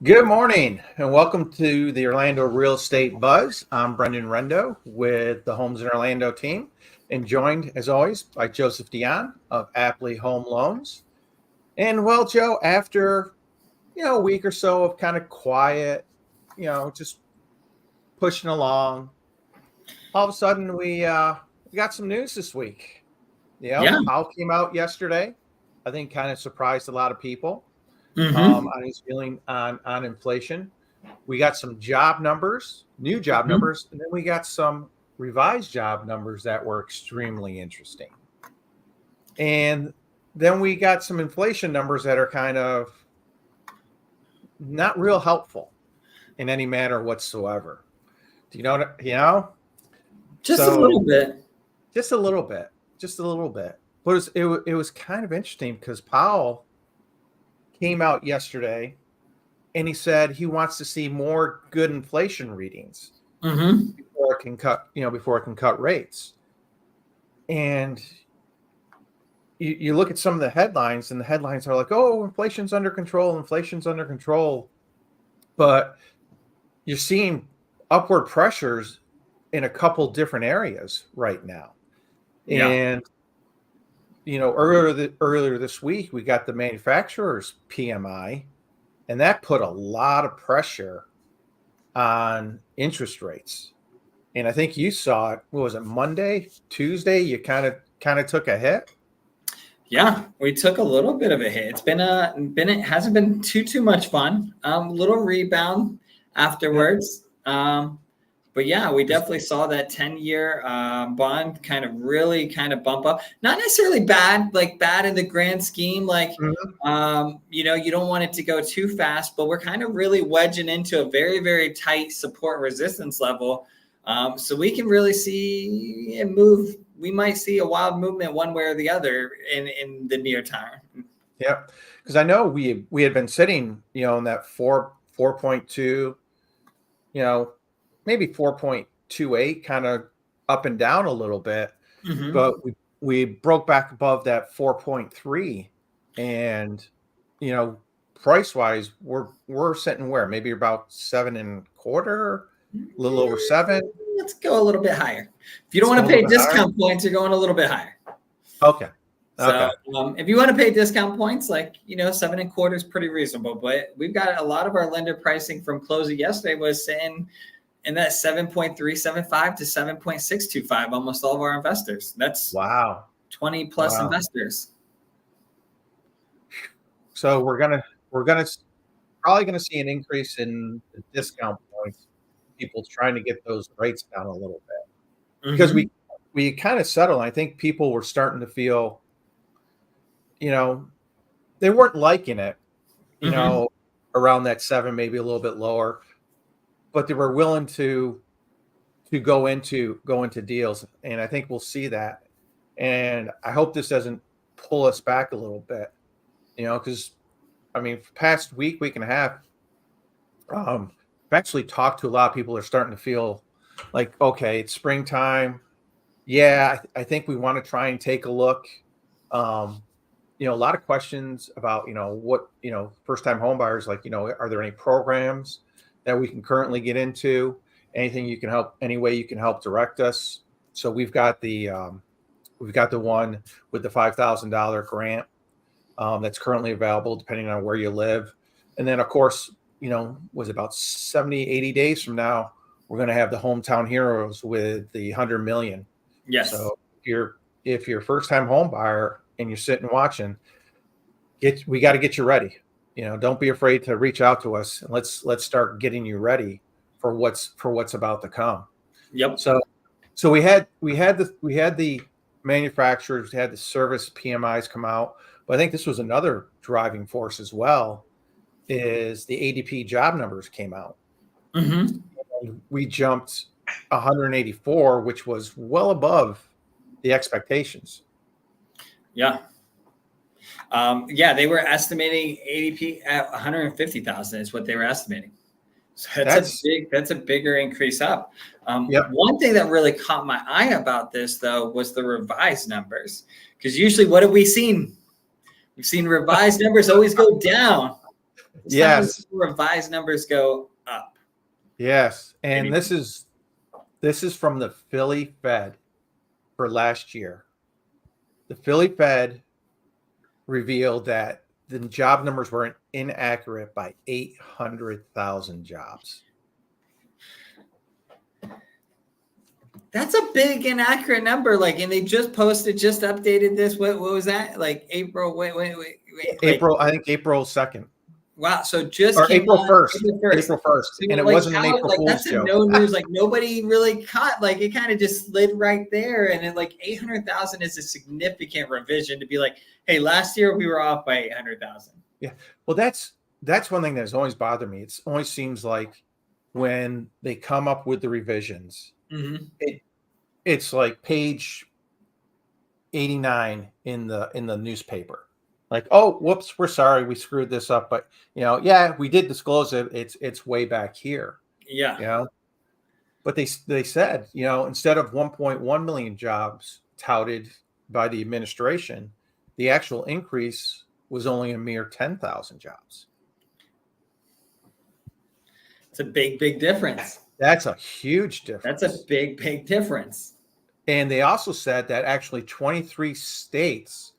Good morning and welcome to the Orlando Real Estate Buzz. I'm Brendan Rendo with the Homes in Orlando team and joined as always by Joseph Dion of Appley Home Loans. And well, Joe, after a week or so of kind of quiet, just pushing along, all of a sudden we got some news this week. Powell came out yesterday. I think kind of surprised a lot of people. On his feeling on inflation. We got some job numbers, new job numbers, and then we got some revised job numbers that were extremely interesting. And then we got some inflation numbers that are kind of not real helpful in any manner whatsoever. Do you know what, Just a little bit. Just a little bit. But it was kind of interesting because Powell came out yesterday and he said he wants to see more good inflation readings before it can cut rates. And you look at some of the headlines, and the headlines are like, oh, inflation's under control. But you're seeing upward pressures in a couple different areas right now. Yeah. And earlier this week, we got the manufacturer's PMI, and that put a lot of pressure on interest rates. And I think you saw it. What was it, Monday, Tuesday? You kind of took a hit. Yeah, we took a little bit of a hit. It hasn't been too much fun. Little rebound afterwards. But yeah, we definitely saw that 10-year bond kind of bump up. Not necessarily bad in the grand scheme. You don't want it to go too fast, but we're kind of really wedging into a very, very tight support resistance level. So we can really see it move. We might see a wild movement one way or the other in the near term. Yeah, because I know we had been sitting, in that 4.2, maybe 4.28, kind of up and down a little bit, but we broke back above that 4.3, and price wise, we're sitting where maybe about 7.25, a little over 7. Let's go a little bit higher. If you don't want to pay discount points, you're going a little bit higher. Okay. So if you want to pay discount points, 7.25 is pretty reasonable. But we've got a lot of our lender pricing from closing yesterday was saying in that 7.375 to 7.625, almost all of our investors. That's 20 plus investors. So we're probably gonna see an increase in the discount points. People trying to get those rates down a little bit because we kind of settled. I think people were starting to feel, they weren't liking it, around that 7, maybe a little bit lower. But they were willing to go into deals, and I think we'll see that. And I hope this doesn't pull us back a little bit, because past week and a half, I've actually talked to a lot of people who are starting to feel like, okay, it's springtime. Yeah, I think we want to try and take a look. A lot of questions about what first time home buyers, are there any programs that we can currently get into? Anything you can help, any way you can help direct us. So we've got the one with the $5,000 grant that's currently available depending on where you live. And then of course, was about 70, 80 days from now, we're going to have the Hometown Heroes with the 100 million. Yes. So if you're a first time home buyer and you're sitting watching, we got to get you ready. Don't be afraid to reach out to us, and let's start getting you ready for what's about to come. Yep. So we had the manufacturers, we had the service PMIs come out, but I think this was another driving force as well. Is the ADP job numbers came out. And we jumped 184, which was well above the expectations. Yeah. They were estimating ADP at 150,000 is what they were estimating. So that's a bigger increase up. One thing that really caught my eye about this though was the revised numbers, because usually what have we seen? We've seen revised numbers always go down. This time Yes. revised numbers go up. Yes. And Maybe. this is from the Philly Fed for last year. The Philly Fed revealed that the job numbers were inaccurate by 800,000 jobs. That's a big inaccurate number. Like, and they just updated this. What was that? Like April? Wait. April, I think April 2nd. Wow. So just Or came April out 1st. April 1st. April 1st. So, And it like, wasn't an April like, Fool's that's a joke. no news. Like, nobody really caught. Like, it kind of just slid right there. And then, like, 800,000 is a significant revision to be like, hey, last year we were off by 800,000. Yeah. Well, that's one thing that's always bothered me. It always seems like when they come up with the revisions, it's like page 89 in the newspaper. Like, oh, whoops, we're sorry, we screwed this up, but yeah, we did disclose it. It's way back here. Yeah. But they said, instead of 1.1 million jobs touted by the administration, the actual increase was only a mere 10,000 jobs. It's a big, big difference. That's a huge difference. That's a big, big difference. And they also said that actually 23 states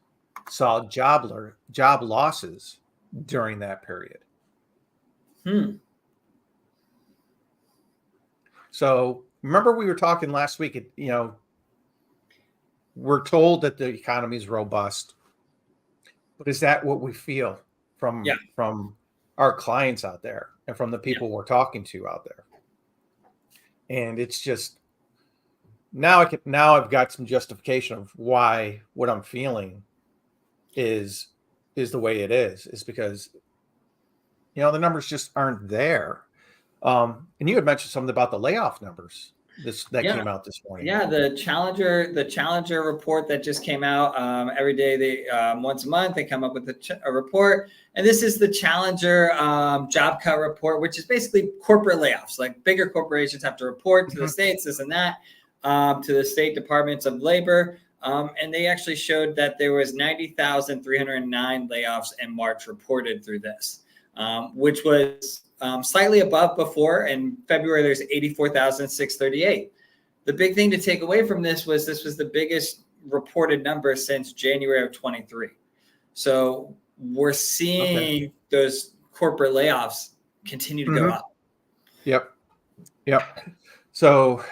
saw job losses during that period. So remember we were talking last week, we're told that the economy is robust, but is that what we feel from our clients out there and from the people we're talking to out there? And it's just now I've got some justification of why what I'm feeling is the way it is because the numbers just aren't there. And you had mentioned something about the layoff numbers came out this morning. Yeah, the Challenger report that just came out. Every day they once a month they come up with a report, and this is the Challenger job cut report, which is basically corporate layoffs. Like bigger corporations have to report to the states, this and that, to the state departments of labor. And they actually showed that there was 90,309 layoffs in March reported through this, which was slightly above before. In February, there's 84,638. The big thing to take away from this was the biggest reported number since January of 23. So we're seeing those corporate layoffs continue to go up. Yep. So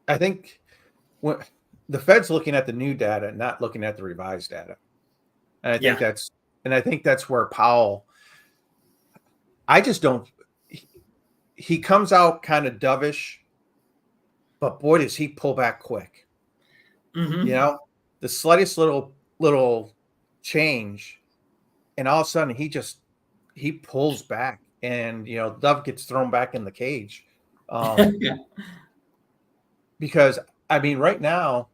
I think the Fed's looking at the new data, not looking at the revised data. And I think that's where Powell, I just don't, he comes out kind of dovish, but boy, does he pull back quick. The slightest little change, and all of a sudden he pulls back, and Dove gets thrown back in the cage. Because I mean, right now,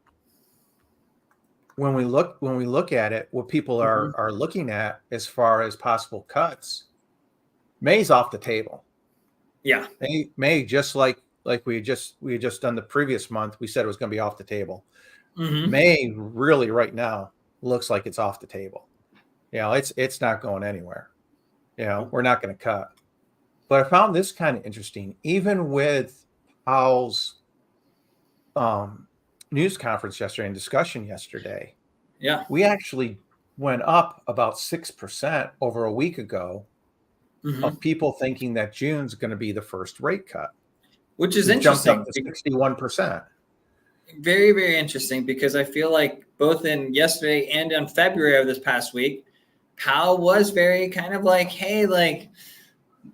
when we look at it, what people are looking at as far as possible cuts, May's off the table. Yeah, May just like we had just done the previous month, we said it was going to be off the table. May really right now looks like it's off the table. It's not going anywhere. We're not going to cut. But I found this kind of interesting, even with Powell's news conference yesterday and discussion yesterday. Yeah, we actually went up about 6% over a week ago of people thinking that June's going to be the first rate cut, which is interesting. Jumped up to 61%. Very, very interesting, because I feel like both in yesterday and in February of this past week, Powell was very kind of like, hey, like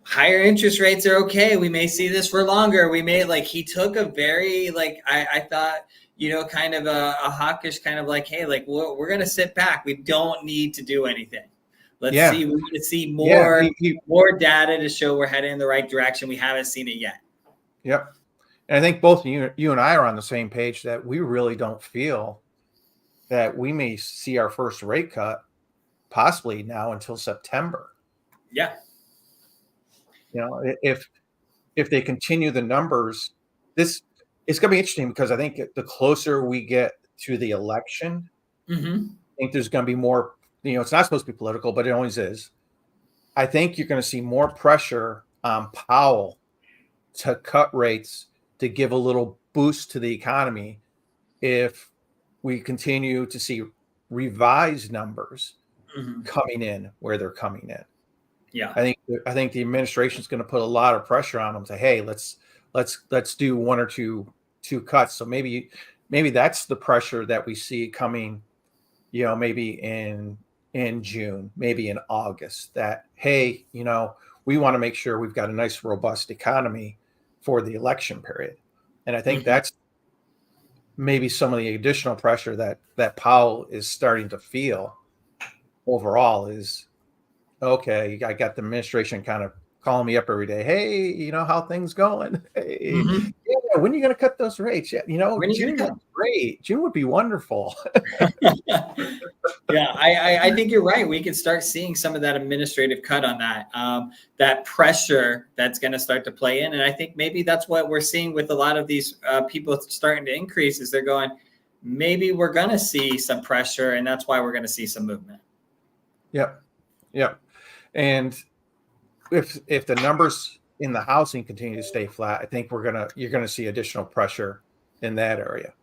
higher interest rates are okay. We may see this for longer. We may, like, he took a very, like, I thought, kind of a hawkish kind of like, hey, like we're going to sit back. We don't need to do anything. Let's see. We need to see more, more data to show we're heading in the right direction. We haven't seen it yet. Yep. And I think both you and I are on the same page that we really don't feel that we may see our first rate cut possibly now until September. Yeah. If they continue the numbers, it's going to be interesting, because I think the closer we get to the election, I think there's going to be more, it's not supposed to be political, but it always is. I think you're going to see more pressure on Powell to cut rates to give a little boost to the economy if we continue to see revised numbers coming in where they're coming in. Yeah. I think the administration is going to put a lot of pressure on them to, hey, let's do one or two cuts. So maybe that's the pressure that we see coming, maybe in June, maybe in August, that, hey, we want to make sure we've got a nice, robust economy for the election period. And I think that's maybe some of the additional pressure that Powell is starting to feel overall is, okay, I got the administration kind of calling me up every day. Hey, how things going? Hey, yeah, when are you going to cut those rates? Yeah, June would be great. June would be wonderful. Yeah, I think you're right. We could start seeing some of that administrative cut on that, that pressure that's going to start to play in. And I think maybe that's what we're seeing with a lot of these people starting to increase is they're going, maybe we're going to see some pressure, and that's why we're going to see some movement. Yep. And if the numbers in the housing continue to stay flat, I think you're going to see additional pressure in that area.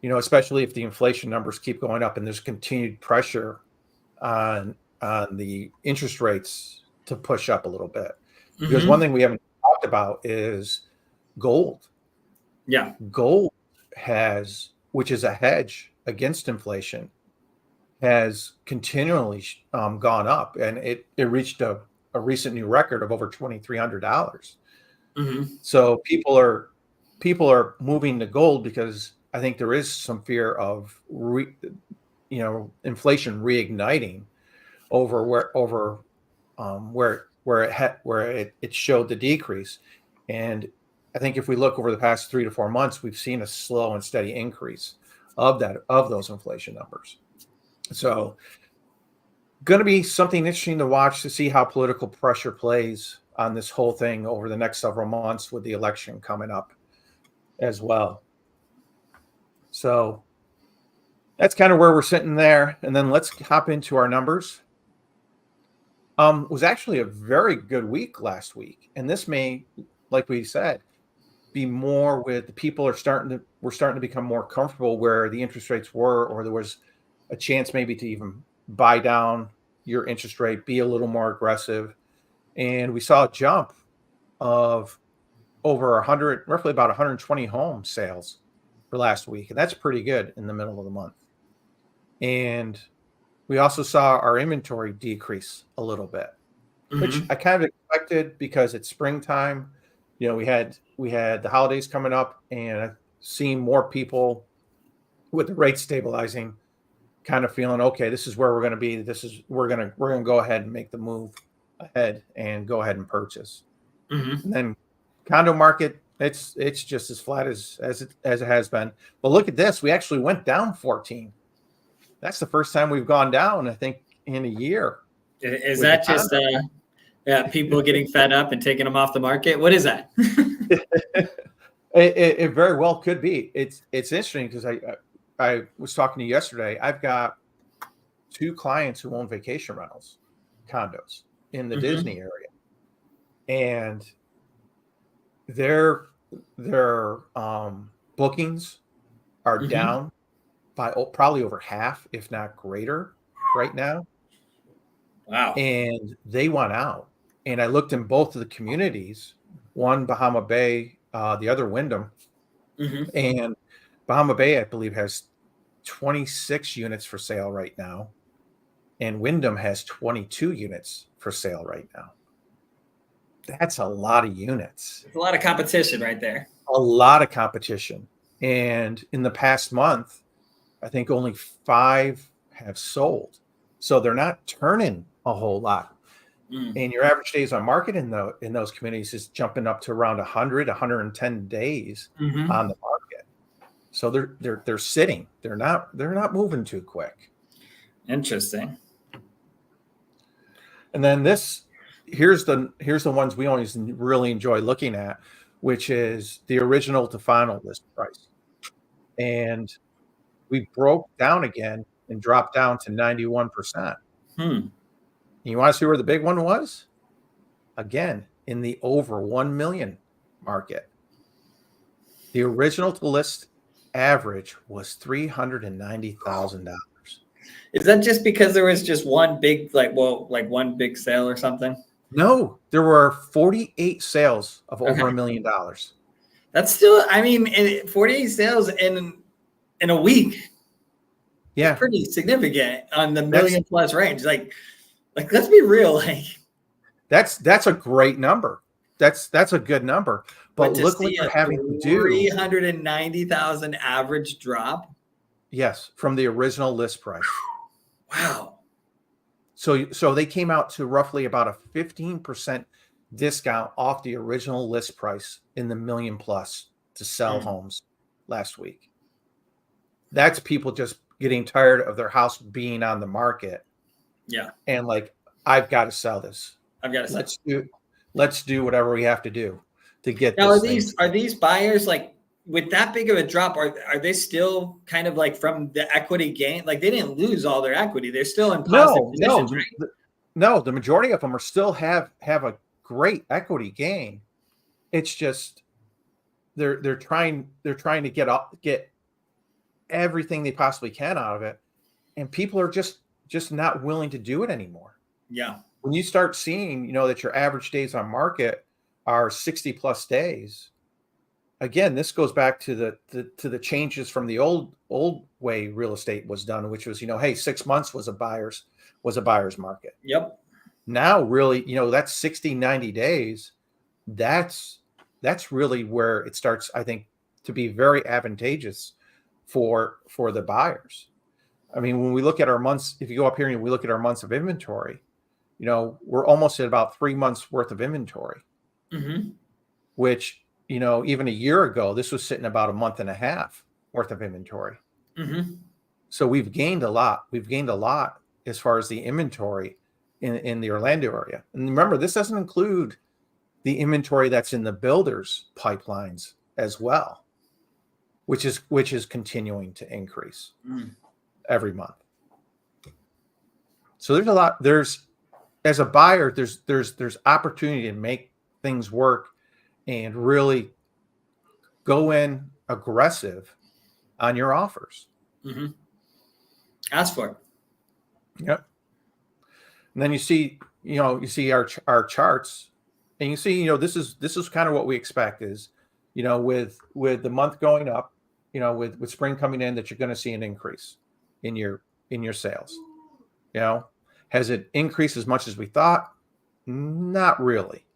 Especially if the inflation numbers keep going up and there's continued pressure on the interest rates to push up a little bit. Because one thing we haven't talked about is gold. Yeah. Gold which is a hedge against inflation, has continually gone up, and it reached a recent new record of over $2,300. So people are moving to gold because I think there is some fear of inflation reigniting over where it showed the decrease. And I think if we look over the past 3 to 4 months, we've seen a slow and steady increase of those inflation numbers. So going to be something interesting to watch to see how political pressure plays on this whole thing over the next several months with the election coming up as well. So that's kind of where we're sitting there. And then let's hop into our numbers. It was actually a very good week last week. And this may, like we said, be more with the people we're starting to become more comfortable where the interest rates were, or there was a chance maybe to even buy down your interest rate, be a little more aggressive. And we saw a jump of over 100, roughly about 120 home sales for last week. And that's pretty good in the middle of the month. And we also saw our inventory decrease a little bit, which I kind of expected because it's springtime. We had the holidays coming up, and I've seen more people with the rate stabilizing kind of feeling, okay, this is where we're going to be. We're going to go ahead and make the move ahead and go ahead and purchase. And then condo market, it's just as flat as it has been. But look at this. We actually went down 14. That's the first time we've gone down, I think, in a year. Is that just people getting fed up and taking them off the market? What is that? It very well could be. It's interesting because I was talking to you yesterday. I've got 2 clients who own vacation rentals condos in the Disney area, and their bookings are down by probably over half, if not greater, right now. Wow. And they want out. And I looked in both of the communities, one Bahama Bay, the other Wyndham. And Bahama Bay, I believe, has 26 units for sale right now. And Wyndham has 22 units for sale right now. That's a lot of units. It's a lot of competition right there. A lot of competition. And in the past month, I think only 5 have sold. So they're not turning a whole lot. And your average days on market in those communities is jumping up to around 100, 110 days on the market. So they're sitting. They're not moving too quick. Interesting. And then here's the ones we always really enjoy looking at, which is the original to final list price. And we broke down again and dropped down to 91%. You want to see where the big one was? Again, in the over 1 million market. The original to list average was $390,000. Is that just because there was just one big, one big sale or something? No, there were 48 sales of over Okay. $1 million. That's still, 48 sales in a week. Yeah, It's pretty significant on the million plus range. Like let's be real. That's a great number. That's a good number. But to look what see they're a having to do. 390,000 average drop. Yes, from the original list price. Wow. So they came out to roughly about a 15% discount off the original list price in the million plus to sell homes last week. That's people just getting tired of their house being on the market. Yeah. And like, I've got to sell this. I've got to sell. Let's do whatever we have to do to get now. this. Are these buyers like with that big of a drop? Are they still kind of like from the equity gain? Like they didn't lose all their equity. They're still in positive positions, right? No, the majority of them are still have a great equity gain. It's just they're trying to get everything they possibly can out of it, and people are just not willing to do it anymore. Yeah. When you start seeing, that your average days on market are 60 plus days, again, this goes back to the changes from the old way real estate was done, which was, hey, 6 months was a buyer's market. Yep. Now, really, that's 60, 90 days. That's really where it starts, I think, to be very advantageous for the buyers. I mean, when we look at our months, if you go up here and we look at our months of inventory, we're almost at about 3 months worth of inventory, which, even a year ago, this was sitting about a month and a half worth of inventory. So we've gained a lot. We've gained a lot as far as the inventory in the Orlando area. And remember, this doesn't include the inventory that's in the builders' pipelines as well, which is continuing to increase every month. So there's a lot. As a buyer, there's opportunity to make things work and really go in aggressive on your offers. Ask for it. Yep. And then you see our charts, and you see, this is kind of what we expect is, with the month going up, with spring coming in, that you're going to see an increase in your sales. Has it increased as much as we thought? Not really,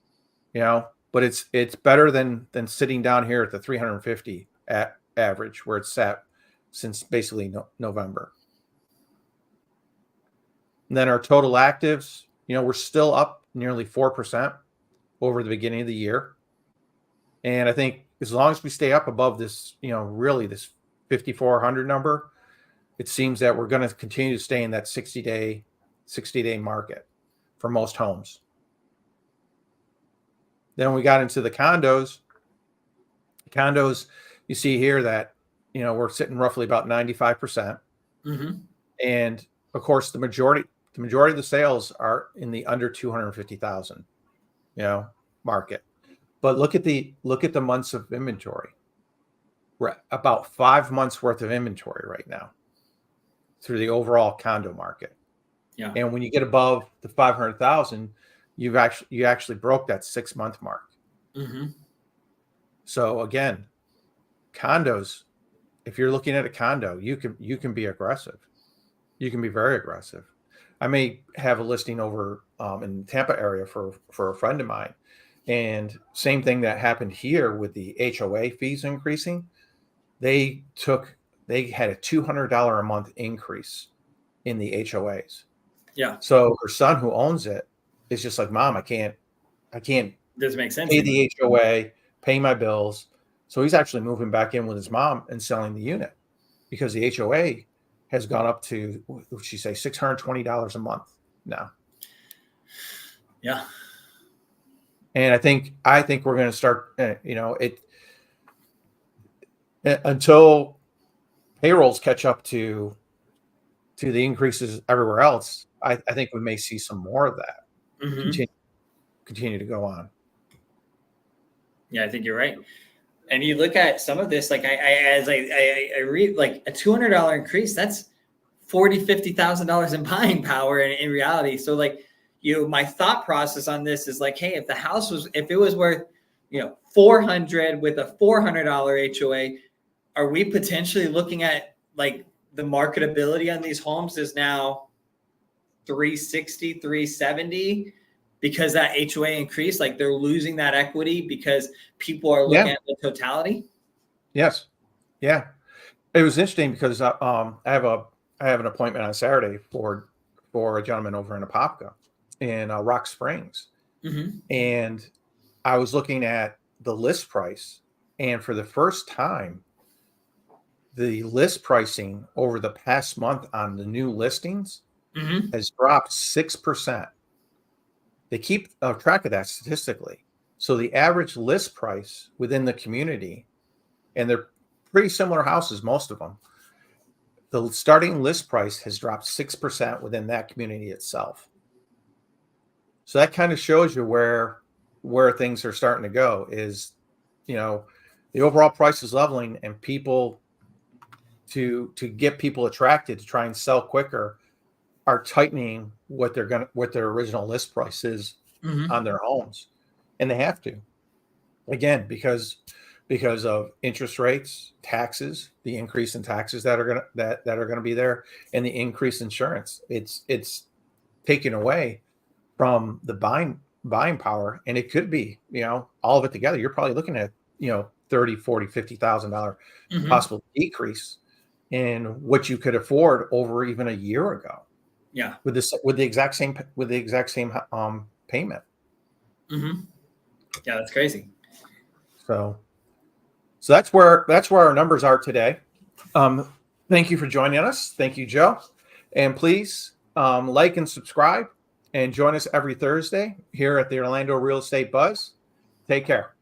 but it's better than sitting down here at the 350 at average where it's sat since basically November. And then our total actives, we're still up nearly 4% over the beginning of the year. And I think as long as we stay up above this, really this 5,400 number, it seems that we're going to continue to stay in that 60-day market for most homes. Then we got into the condos. You see here that, we're sitting roughly about 95%. And of course, the majority of the sales are in the under 250,000, market. But look at the months of inventory. We're about 5 months worth of inventory right now through the overall condo market. Yeah. And when you get above the 500,000, you actually broke that 6 month mark. So again, condos, if you're looking at a condo, you can be aggressive. You can be very aggressive. I may have a listing over in the Tampa area for a friend of mine, and same thing that happened here with the HOA fees increasing. They had a $200 a month increase in the HOAs. Yeah. So her son, who owns it, is just like, Mom, I can't Doesn't make sense. pay the HOA, pay my bills. So he's actually moving back in with his mom and selling the unit because the HOA has gone up to, what would she say, $620 a month now. Yeah. And I think we're going to start, until payrolls catch up to the increases everywhere else. I think we may see some more of that Mhm. continue to go on. Yeah, I think you're right. And you look at some of this, like I read, like a $200 increase, that's $40,000-$50,000 in buying power in reality. So like, my thought process on this is like, hey, if it was worth, 400 with a $400 HOA, are we potentially looking at like the marketability on these homes is now 360, 370 because that HOA increased? Like they're losing that equity because people are looking Yeah. at the totality. Yes. Yeah. It was interesting because I have an appointment on Saturday for a gentleman over in Apopka in Rock Springs, Mm-hmm. and I was looking at the list price, and for the first time, the list pricing over the past month on the new listings Mm-hmm. has dropped 6%. They keep track of that statistically. So the average list price within the community, and they're pretty similar houses, most of them, the starting list price has dropped 6% within that community itself. So that kind of shows you where things are starting to go is, the overall price is leveling, and people to get people attracted to try and sell quicker are tightening what their original list price is Mm-hmm. on their homes. And they have to, again, because of interest rates, taxes, the increase in taxes that are going to be there, and the increased insurance. It's taken away from the buying power, and it could be, all of it together. You're probably looking at, $30, $40, $50,000 Mm-hmm. possible decrease in what you could afford over even a year ago. Yeah. With the exact same payment. Mm-hmm. Yeah, that's crazy. So that's where our numbers are today. Thank you for joining us. Thank you, Joe. And please like and subscribe and join us every Thursday here at the Orlando Real Estate Buzz. Take care.